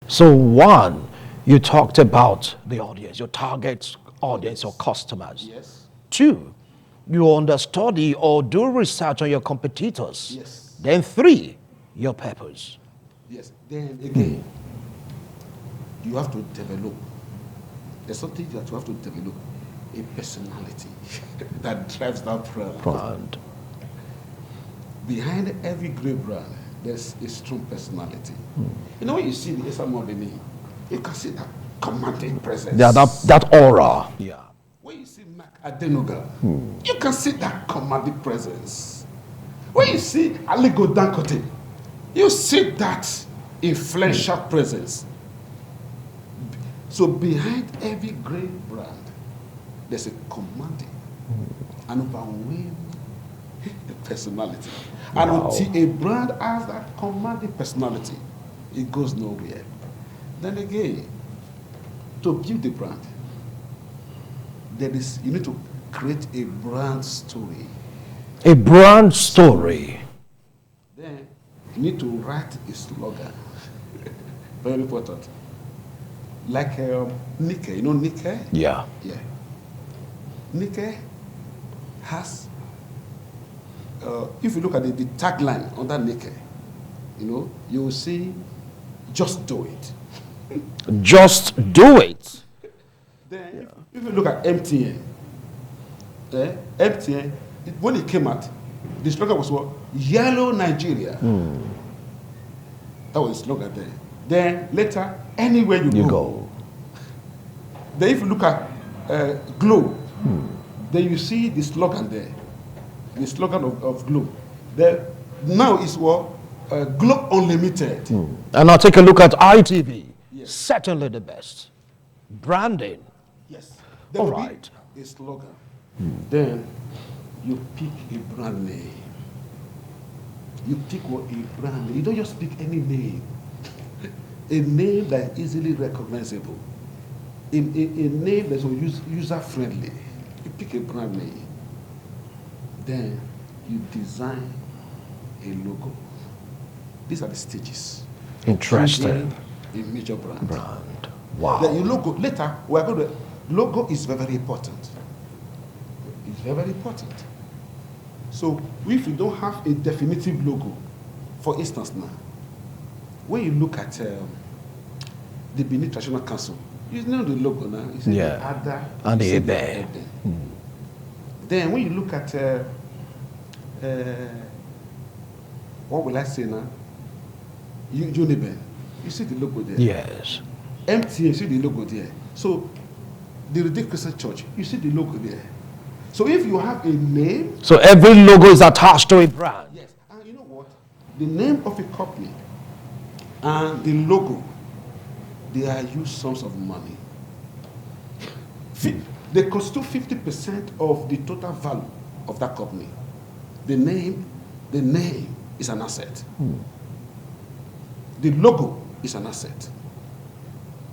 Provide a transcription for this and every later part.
So one, you talked about the audience, your target audience or customers. Yes. Two, you understudy or do research on your competitors. Yes. Then three, your purpose. Yes. Then again, you have to develop. There's something that you have to develop, a personality that drives that brand. Brand. Behind every great brand, there's a strong personality. You know, when you see the Esamodeni, you can see that commanding presence. Yeah, that aura. Yeah. When you see Mark Adenoga, you can see that commanding presence. When you see Aligo Dankote, you see that influential presence. So behind every great brand, there's a commanding, an overwhelming personality. And until a brand has that commanding personality, it goes nowhere. Then again, to build the brand, you need to create a brand story. A brand story. Then you need to write a slogan. Very important. Like Nike, you know Nike? Yeah. Yeah. Nike has, if you look at the tagline under Nike, you know, you will see, just do it. Just do it. Then, if you look at MTN, MTN, when it came out, the slogan was what? Yellow Nigeria. That was the slogan there. Then later, anywhere you go. Then if you look at Glow, then you see the slogan there. The slogan of Glow. Then now it's what? Glow Unlimited. And now take a look at ITV. Yes. Certainly the best. Branding. Yes. There All will right. be a slogan. Then you pick a brand name. You pick what a brand name. You don't just pick any name. A name that is easily recognizable. A name that's user-friendly. You pick a brand name. Then you design a logo. These are the stages. Interesting. A major brand. Wow. Then your logo, later, we're going to, logo is very, very important. It's very, very important. So if you don't have a definitive logo, for instance now, when you look at the Benin Traditional Council, you know the logo now. It's the Ada and the Ebe. Then when you look at, what will I say now? Uniben, you see the logo there. Yes. MTA, you see the logo there. So the Redeemed Christian Church, you see the logo there. So if you have a name. So every logo is attached to a brand. Yes. And you know what? The name of a company and the logo, they are huge sums of money. They constitute 50% of the total value of that company. The name is an asset. The logo is an asset.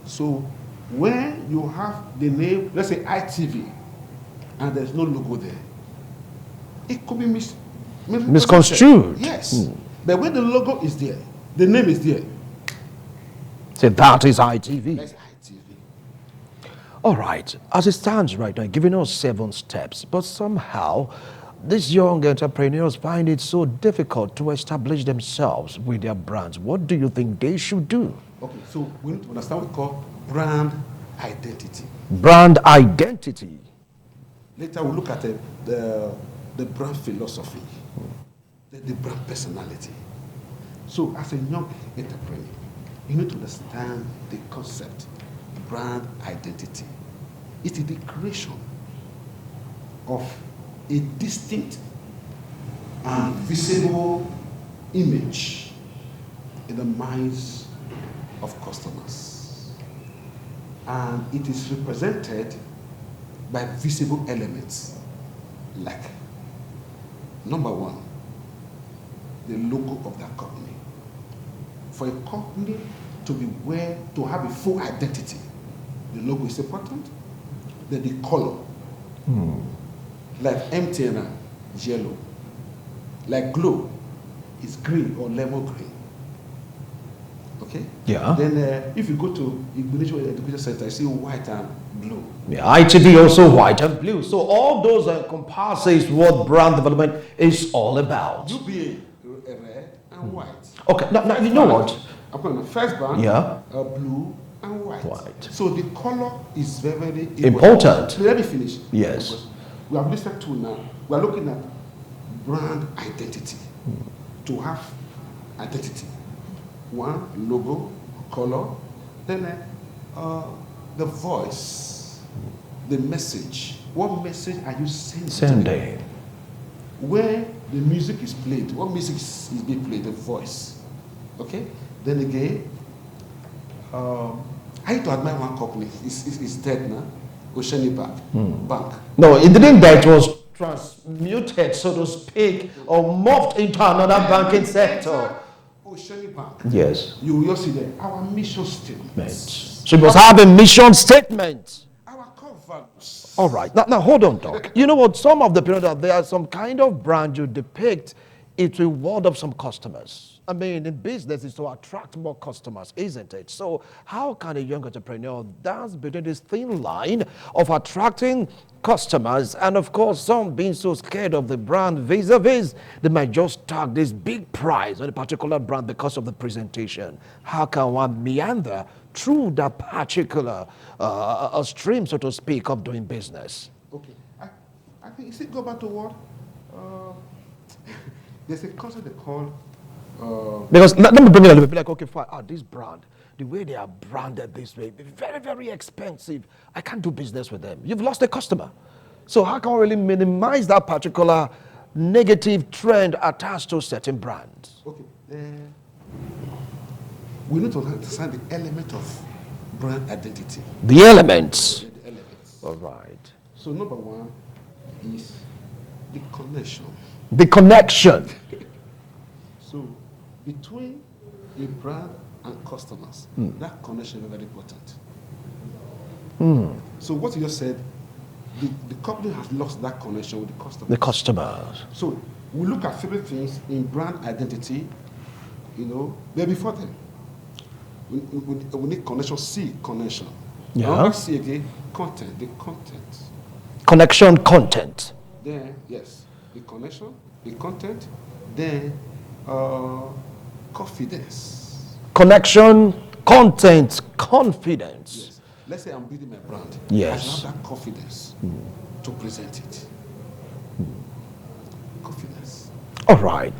So when you have the name, let's say ITV, and there's no logo there, it could be misconstrued. Yes. But when the logo is there, the name is there. So that is ITV. That's ITV. All right. As it stands right now, giving us 7 steps, but somehow these young entrepreneurs find it so difficult to establish themselves with their brands. What do you think they should do? Okay, so we need to understand what we call brand identity. Brand identity. Later we'll look at the brand philosophy, the brand personality. So as a young entrepreneur, you need to understand the concept, brand identity. It is the creation of a distinct and visible image in the minds of customers. And it is represented by visible elements like, number one, the logo of that company. For a company to have a full identity, the logo is important. Then the color. Like MTN, yellow. Like Glow, is green or lemon green. Okay. Okay? Yeah. Then if you go to Ignition Education Center, you see white and blue. Yeah, ITV also white and blue. So all those encompasses what brand development is all about. UBA, red and white. Okay, now you know what? I'm going to first band, Yeah. Blue and white. White. So the color is very, very Important. Let me finish. Yes. Because we have listed two now. We are looking at brand identity. To have identity. One, logo, color, then the voice, the message. What message are you sending? Where the music is played, what music is being played, the voice. Okay? Then again, I used to admire one company. It's dead now. Oceanic Bank. No, it didn't die. It was transmuted, so to speak, or morphed into another banking sector. Oceanic Bank. Yes. You will see there. Our mission statement. So it must have a mission statement. Our core values. All right. Now hold on, Doc. You know what? Some of the people that there are some kind of brand you depict, it will ward off some customers. I mean, in business, it's to attract more customers, isn't it? So how can a young entrepreneur dance between this thin line of attracting customers and, of course, some being so scared of the brand vis-a-vis, they might just tag this big price on a particular brand because of the presentation. How can one meander through that particular stream, so to speak, of doing business? Okay. I think, is it go back to what? There's a concept they call... because let me bring it a little bit like, okay, fine, this brand, the way they are branded this way, very, very expensive. I can't do business with them. You've lost a customer. So how can we really minimize that particular negative trend attached to certain brands? Okay. We need to understand the element of brand identity. The elements. The elements. All right. So number one is the connection. The connection. So between a brand and customers, that connection is very important. So what you just said, the company has lost that connection with the customers. The customers. So we look at several things in brand identity, but before then, we need connection, C, connection. Yeah. Number C again, content, the content. Connection, content. Then, yes, the connection, the content, then confidence. Connection, content, confidence. Yes. Let's say I'm building my brand. Yes. I have that confidence to present it. Confidence. All right.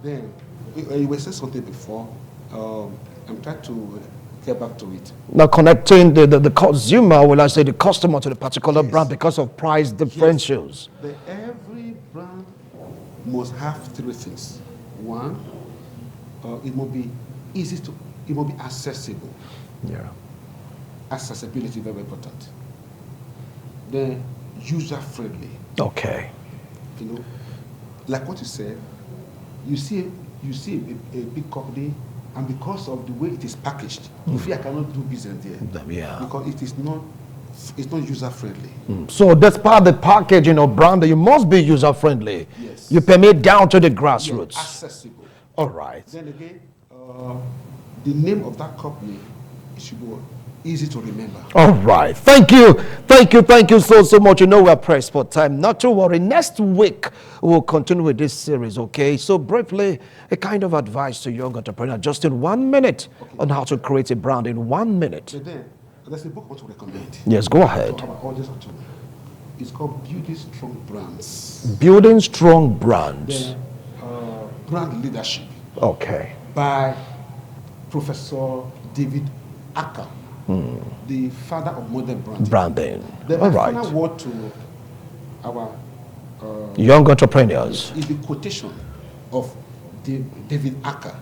Then you were saying something before. I'm trying to get back to it. Now connecting the consumer, will I say the customer to the particular brand because of price differentials. Yes. Every brand must have three things. One, it must be easy to, it must be accessible. Yeah. Accessibility very important. Then user friendly. Okay. Like what you said, you see a big company, and because of the way it is packaged, you feel I cannot do business there. Yeah. Because it's not user friendly. So that's part of the packaging of brand that you must be user friendly. Yes. You permit down to the grassroots. Yes, accessible. All right. Then again, the name of that company, it should be easy to remember. All right. Thank you so much. We're pressed for time. Not to worry. Next week, we'll continue with this series, okay? So briefly, a kind of advice to young entrepreneur, just in 1 minute, on how to create a brand in 1 minute. But then, there's a book I want to recommend. Yes, go ahead. For our audience too. It's called Building Strong Brands. Building Strong Brands. Then, Brand Leadership. Okay. By Professor David Acker, the father of modern branding. Then All my right. final word to our Young entrepreneurs. is the quotation of David Acker.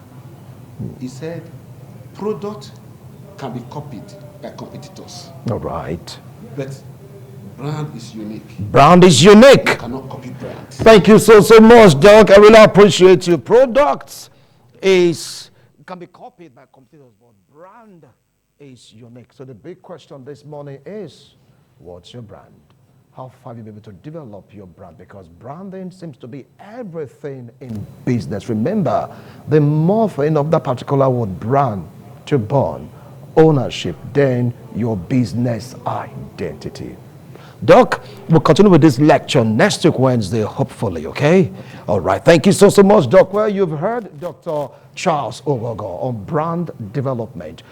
He said, product can be copied by competitors, All right. but brand is unique. Brand is unique. You cannot copy brand. Thank you so much, Doc. I really appreciate you. Products can be copied by competitors, but brand is unique. So the big question this morning is, what's your brand? How far have you been able to develop your brand? Because branding seems to be everything in business. Remember, the morphing of that particular word brand to burn, ownership, then your business identity. Doc, we'll continue with this lecture next week, Wednesday, hopefully, okay? All right. Thank you so much, Doc. Well, you've heard Dr. Charles Oghogho on brand development.